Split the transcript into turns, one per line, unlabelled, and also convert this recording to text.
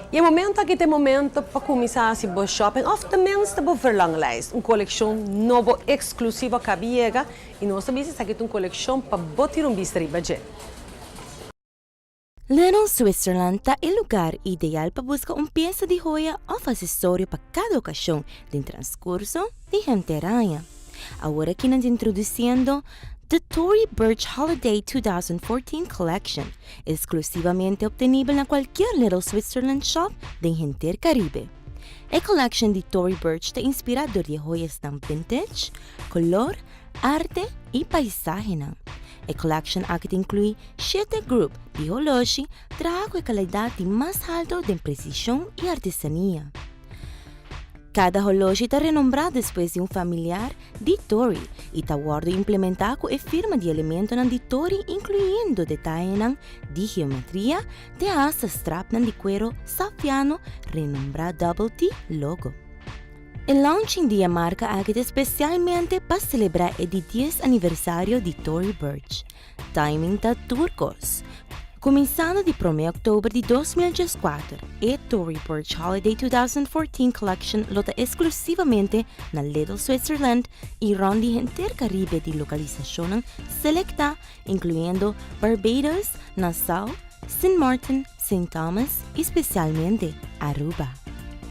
E momento aqui tem momento para começar a se bo shopping, of the minste bo verlanglijst. Uma coleção novo exclusiva cabiega e nossa business aqui tem uma coleção para botar bistri budget.
Little Switzerland está el lugar ideal para buscar pieza de joia o acessório para cada ocasião do transcurso de gente-aranha. Agora aqui nos introduzindo The Tory Burch Holiday 2014 Collection, exclusivamente obtenível na qualquer Little Switzerland shop de Gente Caribe. A collection de Tory Burch está inspirado de joias vintage, color, arte e paisagem. A collection aqui inclui 7 grupos de hologi, trabalho e qualidade mais alta de precisão e artesania. Cada hologi está renombrado depois de familiar de Tory e está implementado a firma de elementos de Tory, incluindo detalhes de geometria, de asa strap de cuero safiano, renombrado Double T logo. El launching de marca aqui especialmente para celebrar o 10 aniversário de Tory Burch. Timing da turcos. Começando de 1 de outubro de 2014, a Tory Burch Holiday 2014 Collection lota exclusivamente na Little Switzerland e ronde Intercaribe de localização selecta, incluindo Barbados, Nassau, St. Martin, St. Thomas e especialmente Aruba.